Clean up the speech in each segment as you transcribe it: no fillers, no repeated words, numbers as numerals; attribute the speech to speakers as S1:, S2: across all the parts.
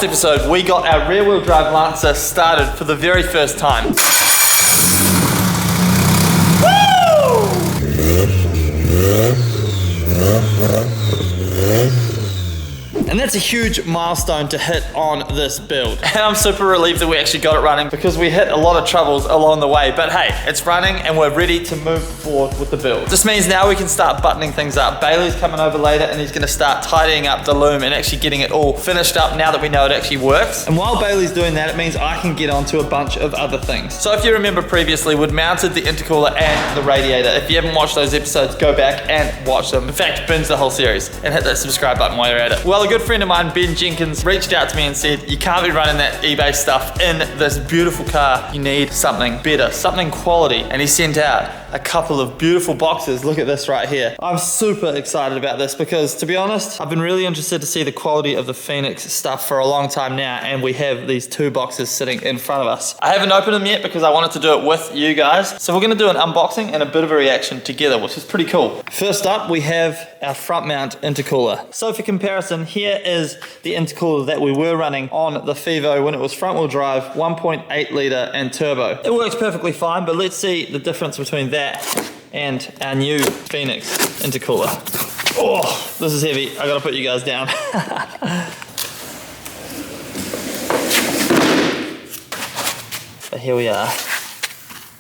S1: episode, we got our rear-wheel drive Lancer started for the very first time. And that's a huge milestone to hit on this build. And I'm super relieved that we actually got it running because we hit a lot of troubles along the way. But hey, it's running and we're ready to move forward with the build. This means now we can start buttoning things up. Bailey's coming over later and he's gonna start tidying up the loom and actually getting it all finished up now that we know it actually works. And while Bailey's doing that, it means I can get onto a bunch of other things. So if you remember previously, we'd mounted the intercooler and the radiator. If you haven't watched those episodes, go back and watch them. In fact, binge the whole series and hit that subscribe button while you're at it. Well, a good friend of mine, Ben Jenkins, reached out to me and said, you can't be running that eBay stuff in this beautiful car. You need something better, something quality. And he sent out a couple of beautiful boxes. Look at this right here. I'm super excited about this because, to be honest, I've been really interested to see the quality of the Phoenix stuff for a long time now, and we have these two boxes sitting in front of us. I haven't opened them yet because I wanted to do it with you guys. So we're gonna do an unboxing and a bit of a reaction together, which is pretty cool. First up, we have our front mount intercooler. So for comparison, here is the intercooler that we were running on the Fevo when it was front wheel drive, 1.8 litre and turbo. It works perfectly fine, but let's see the difference between that and our new Phoenix intercooler. Oh, this is heavy. I gotta put you guys down. But here we are.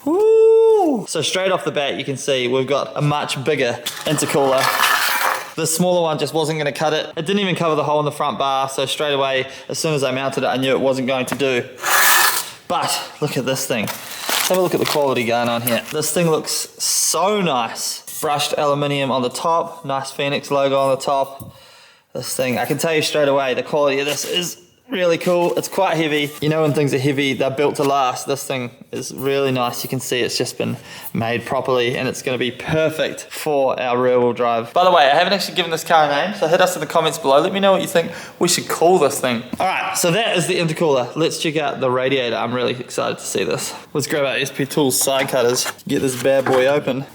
S1: Woo! So straight off the bat, you can see we've got a much bigger intercooler. The smaller one just wasn't going to cut it. It didn't even cover the hole in the front bar, so straight away, as soon as I mounted it, I knew it wasn't going to do. But look at this thing. Let's have a look at the quality going on here. This thing looks so nice. Brushed aluminium on the top, nice Phoenix logo on the top. This thing, I can tell you straight away, the quality of this is really cool. It's quite heavy. You know when things are heavy, they're built to last. This thing is really nice. You can see it's just been made properly and it's going to be perfect for our rear wheel drive. By the way, I haven't actually given this car a name, so hit us in the comments below. Let me know what you think we should call this thing. All right, so that is the intercooler. Let's check out the radiator. I'm really excited to see this. Let's grab our SP Tools side cutters, get this bad boy open.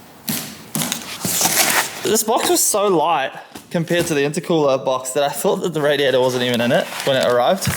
S1: This box was so light compared to the intercooler box that I thought that the radiator wasn't even in it when it arrived.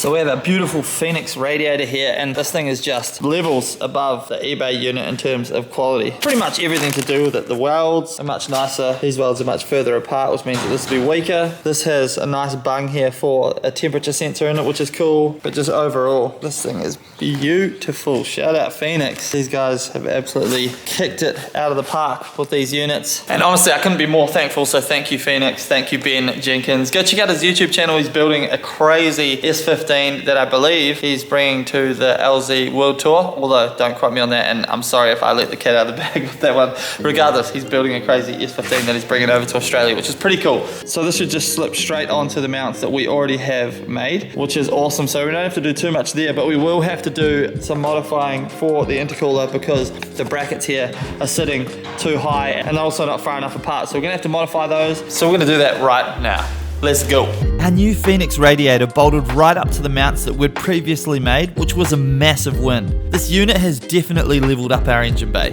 S1: So we have a beautiful Phoenix radiator here, and this thing is just levels above the eBay unit in terms of quality. Pretty much everything to do with it. The welds are much nicer. These welds are much further apart, which means that this will be weaker. This has a nice bung here for a temperature sensor in it, which is cool. But just overall, this thing is beautiful. Shout out Phoenix. These guys have absolutely kicked it out of the park with these units. And honestly, I couldn't be more thankful, so thank you Phoenix, thank you Ben Jenkins. Go check out his YouTube channel. He's building a crazy S15 that I believe he's bringing to the LZ World Tour, although don't quote me on that, and I'm sorry if I let the cat out of the bag with that one. Regardless, he's building a crazy S15 that he's bringing over to Australia, which is pretty cool. So this should just slip straight onto the mounts that we already have made, which is awesome. So we don't have to do too much there, but we will have to do some modifying for the intercooler because the brackets here are sitting too high and also not far enough apart. So we're gonna have to modify those. So we're gonna do that right now. Let's go. Our new Phoenix radiator bolted right up to the mounts that we'd previously made, which was a massive win. This unit has definitely leveled up our engine bay.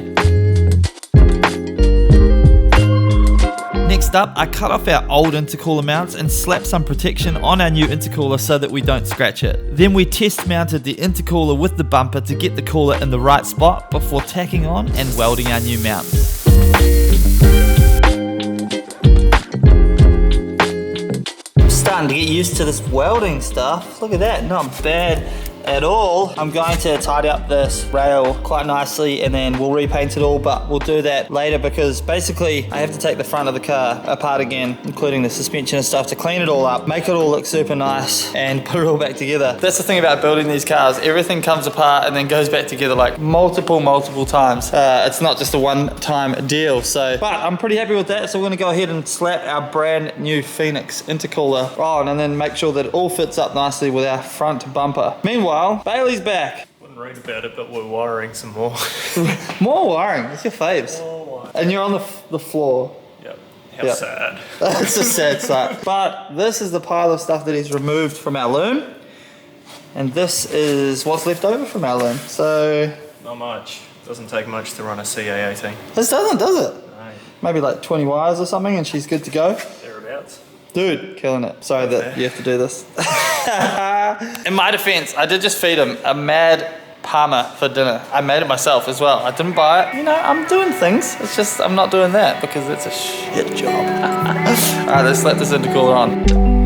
S1: Next up, I cut off our old intercooler mounts and slapped some protection on our new intercooler so that we don't scratch it. Then we test mounted the intercooler with the bumper to get the cooler in the right spot before tacking on and welding our new mounts. Starting to get used to this welding stuff. Look at that, not bad at all. I'm going to tidy up this rail quite nicely and then we'll repaint it all, but we'll do that later because basically I have to take the front of the car apart again, including the suspension and stuff, to clean it all up, make it all look super nice and put it all back together. That's the thing about building these cars. Everything comes apart and then goes back together like multiple times. It's not just a one-time deal. But I'm pretty happy with that. So we're gonna go ahead and slap our brand new Phoenix intercooler on and then make sure that it all fits up nicely with our front bumper. Meanwhile, Bailey's back.
S2: Wouldn't read about it, but we're wiring some more.
S1: More wiring, it's your faves. And you're on the floor.
S2: Yep. How sad.
S1: It's a sad sight. But this is the pile of stuff that he's removed from our loom. And this is what's left over from our loom. So...
S2: not much. Doesn't take much to run a CA18.
S1: This doesn't, does it?
S2: No.
S1: Maybe like 20 wires or something and she's good to go.
S2: Thereabouts.
S1: Dude, killing it. Sorry that you have to do this. In my defense, I did just feed him a mad Parma for dinner. I made it myself as well. I didn't buy it. You know, I'm doing things. It's just I'm not doing that because it's a shit job. Alright, let's let this intercooler on.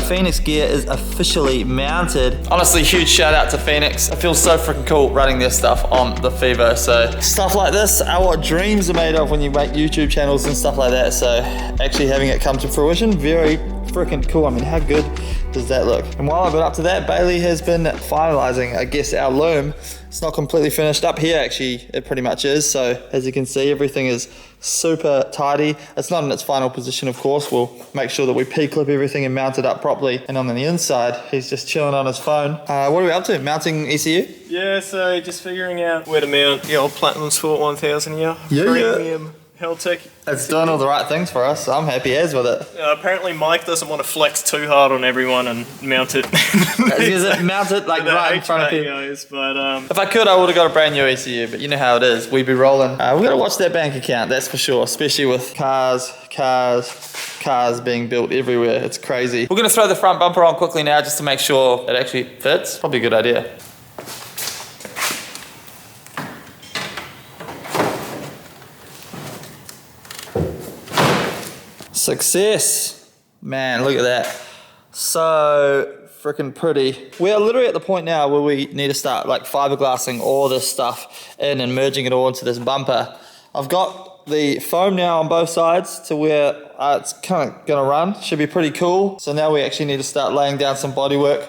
S1: Phoenix gear is officially mounted. Honestly, huge shout out to Phoenix. It feels so freaking cool running their stuff on the Fevo. So stuff like this are what dreams are made of when you make YouTube channels and stuff like that. So actually having it come to fruition, very freaking cool. I mean, how good does that look? And while I've been up to that, Bailey has been finalizing, I guess, our loom. It's not completely finished up here, actually, it pretty much is. So as you can see, everything is super tidy. It's not in its final position, of course. We'll make sure that we P-clip everything and mount it up properly. And on the inside, he's just chilling on his phone. What are we up to? Mounting ECU?
S2: Yeah, so just figuring out where to mount the old Platinum Sport 1000 here.
S1: Yeah,
S2: Premium Heltec.
S1: It's doing all the right things for us, so I'm happy as with it.
S2: Apparently Mike doesn't want to flex too hard on everyone and mount it.
S1: Mount it like right in front of people.
S2: But,
S1: if I could, I would have got a brand new ECU, but you know how it is. We'd be rolling. We've got to watch that bank account, that's for sure, especially with cars being built everywhere. It's crazy. We're going to throw the front bumper on quickly now just to make sure it actually fits. Probably a good idea. Success. Man, look at that. So freaking pretty. We are literally at the point now where we need to start like fiberglassing all this stuff in and merging it all into this bumper. I've got the foam now on both sides to where it's kind of gonna run. Should be pretty cool. So now we actually need to start laying down some bodywork,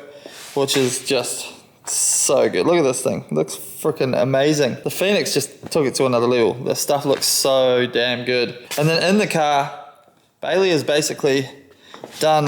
S1: which is just so good. Look at this thing. It looks freaking amazing. The Phoenix just took it to another level. The stuff looks so damn good. And then in the car, Bailey is basically done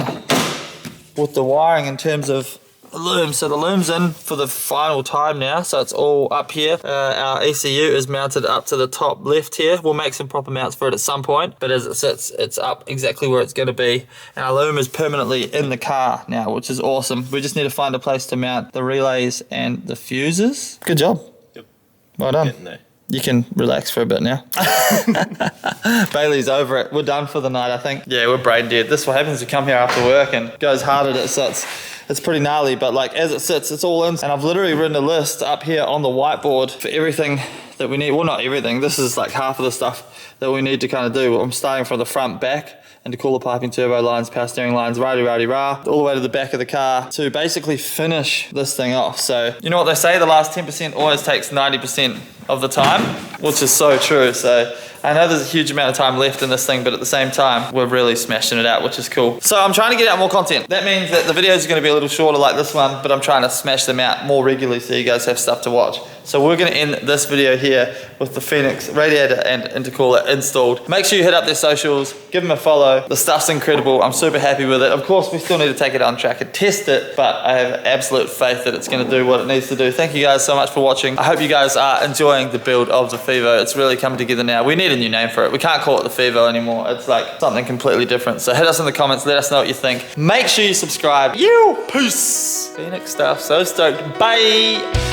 S1: with the wiring in terms of the loom. So the loom's in for the final time now, so it's all up here. Our ECU is mounted up to the top left here. We'll make some proper mounts for it at some point, but as it sits, it's up exactly where it's going to be. And our loom is permanently in the car now, which is awesome. We just need to find a place to mount the relays and the fuses. Good job.
S2: Yep.
S1: Well done.
S2: Getting there.
S1: You can relax for a bit now. Bailey's over it. We're done for the night, I think. Yeah, we're brain dead. This is what happens. You come here after work and goes hard at it, so it's pretty gnarly. But like as it sits, it's all in. And I've literally written a list up here on the whiteboard for everything that we need. Well, not everything. This is like half of the stuff that we need to kind of do. I'm starting from the front back into cooler piping, turbo lines, power steering lines, rah-de-rah-de-rah, all the way to the back of the car to basically finish this thing off. So you know what they say, the last 10% always takes 90% of the time, which is so true. So I know there's a huge amount of time left in this thing, but at the same time, we're really smashing it out, which is cool. So I'm trying to get out more content. That means that the videos are gonna be a little shorter like this one, but I'm trying to smash them out more regularly so you guys have stuff to watch. So we're gonna end this video here with the Phoenix radiator and intercooler installed. Make sure you hit up their socials, give them a follow. The stuff's incredible. I'm super happy with it. Of course, we still need to take it on track and test it, but I have absolute faith that it's gonna do what it needs to do. Thank you guys so much for watching. I hope you guys are enjoying the build of the Fevo. It's really coming together now. We need a new name for it. We can't call it the Fevo anymore. It's like something completely different. So hit us in the comments, let us know what you think. Make sure you subscribe. Peace. Phoenix stuff, so stoked. Bye.